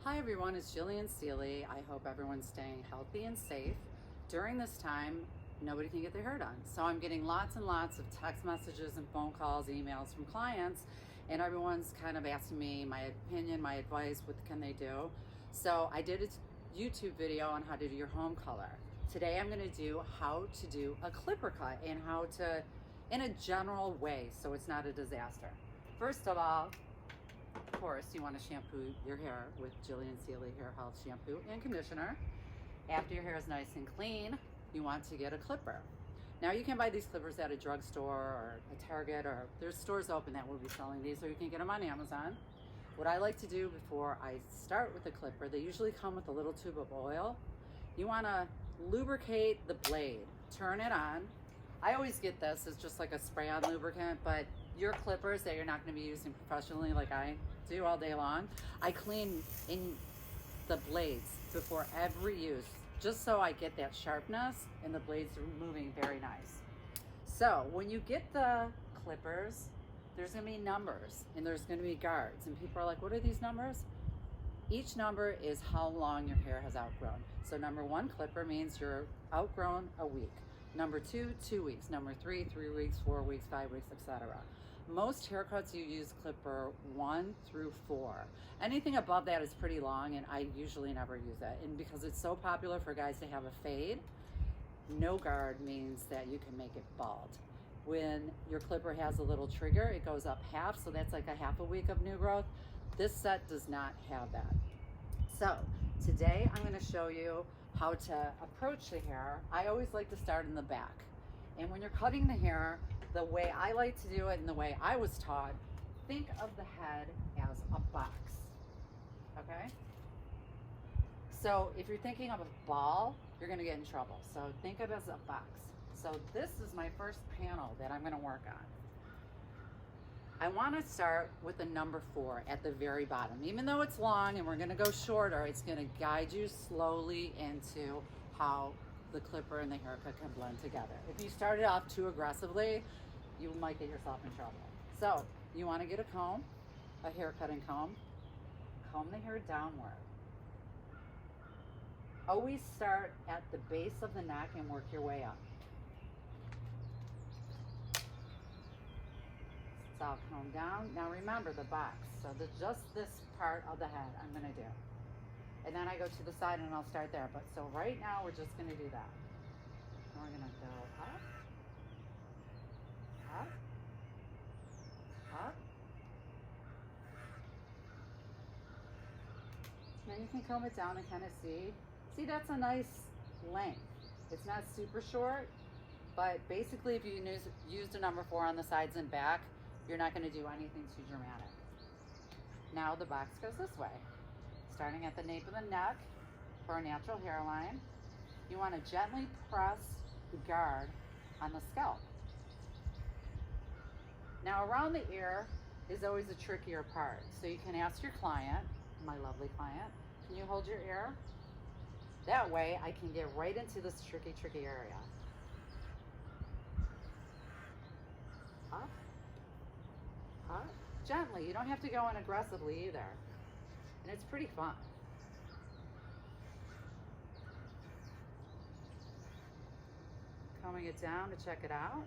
Hi everyone, it's Jillian Seeley. I hope everyone's staying healthy and safe. During this time, nobody can get their hair done. So I'm getting lots and lots of text messages and phone calls, emails from clients, and everyone's kind of asking me my opinion, my advice, what can they do? So I did a YouTube video on how to do your home color. Today I'm gonna do how to do a clipper cut and how to, in a general way, so it's not a disaster. First of all, of course, you want to shampoo your hair with Jillian Seeley Hair Health Shampoo and Conditioner. After your hair is nice and clean, you want to get a clipper. Now you can buy these clippers at a drugstore or a Target, or there's stores open that will be selling these, or you can get them on Amazon. What I like to do before I start with the clipper, they usually come with a little tube of oil. You want to lubricate the blade, turn it on. I always get this, it's just like a spray-on lubricant, but your clippers that you're not going to be using professionally like I do all day long, I clean in the blades before every use, just so I get that sharpness and the blades are moving very nice. So when you get the clippers, there's going to be numbers and there's going to be guards, and people are like, what are these numbers? Each number is how long your hair has outgrown. So number 1 clipper means you're outgrown a week. Number 2, 2 weeks. Number 3, 3 weeks, 4 weeks, 5 weeks, etc. Most haircuts you use clipper 1 through 4. Anything above that is pretty long, and I usually never use it. And because it's so popular for guys to have a fade, no guard means that you can make it bald. When your clipper has a little trigger, it goes up half, so that's like a half a week of new growth. This set does not have that. So today I'm going to show you how to approach the hair. I always like to start in the back. And when you're cutting the hair, the way I like to do it and the way I was taught, think of the head as a box, okay? So if you're thinking of a ball, you're going to get in trouble. So think of it as a box. So this is my first panel that I'm going to work on. I want to start with the number 4 at the very bottom. Even though it's long and we're going to go shorter, it's going to guide you slowly into how the clipper and the haircut can blend together. If you start it off too aggressively, you might get yourself in trouble. So you want to get a comb, a hair cutting comb, comb the hair downward. Always start at the base of the neck and work your way up. It's all combed down. Now remember the box. So just this part of the head I'm going to do. And then I go to the side and I'll start there. But so right now we're just going to do that. And we're going to go up, up, up. Then you can comb it down and kind of see. See, that's a nice length. It's not super short, but basically if you used a number 4 on the sides and back, you're not going to do anything too dramatic. Now the box goes this way. Starting at the nape of the neck for a natural hairline, you want to gently press the guard on the scalp. Now around the ear is always a trickier part. So you can ask your client, my lovely client, can you hold your ear? That way I can get right into this tricky area. Up. Up. Gently, you don't have to go in aggressively either. And it's pretty fun. Combing it down to check it out.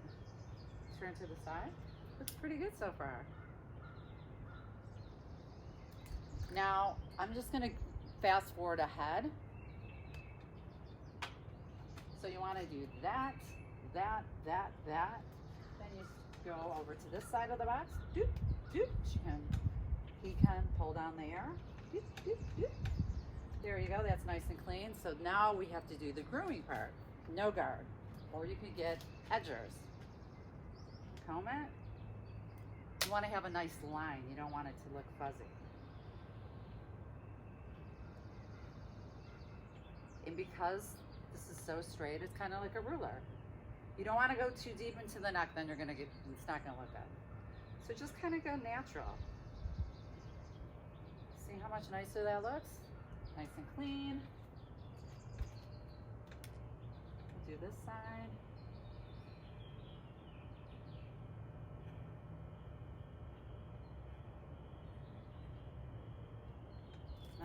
Turn to the side. Looks pretty good so far. Now, I'm just gonna fast forward ahead. So you wanna do that, that. Then you go over to this side of the box. Doop, doop. He can pull down the air. Doop, doop, doop. There you go. That's nice and clean. So now we have to do the grooming part. No guard. Or you could get edgers. Comb it. You want to have a nice line. You don't want it to look fuzzy. And because this is so straight, it's kind of like a ruler. You don't want to go too deep into the neck, then it's not gonna look good. So just kind of go natural. See how much nicer that looks? Nice and clean. We'll do this side.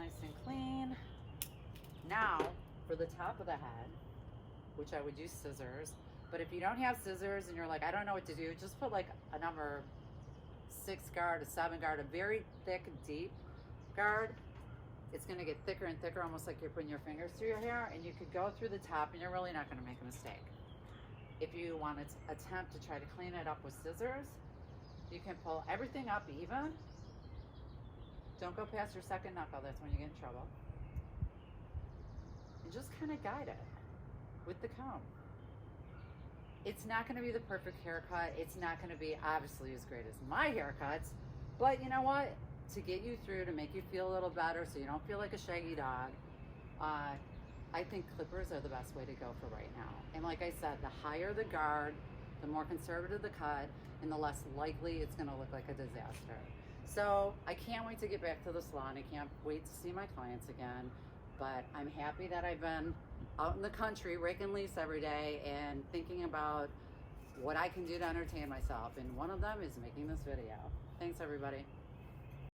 nice and clean. Now, for the top of the head, which I would use scissors, but if you don't have scissors and you're like, I don't know what to do, just put like a number 6 guard, a 7 guard, a very thick, deep guard. It's gonna get thicker and thicker, almost like you're putting your fingers through your hair, and you could go through the top and you're really not gonna make a mistake. If you want to attempt to try to clean it up with scissors, you can pull everything up even. Don't go past your second knuckle, that's when you get in trouble. And just kind of guide it with the comb. It's not going to be the perfect haircut. It's not going to be obviously as great as my haircuts, but you know what? To get you through, to make you feel a little better so you don't feel like a shaggy dog, I think clippers are the best way to go for right now. And like I said, the higher the guard, the more conservative the cut, and the less likely it's going to look like a disaster. So I can't wait to get back to the salon. I can't wait to see my clients again. But I'm happy that I've been out in the country raking leaves every day and thinking about what I can do to entertain myself. And one of them is making this video. Thanks, everybody.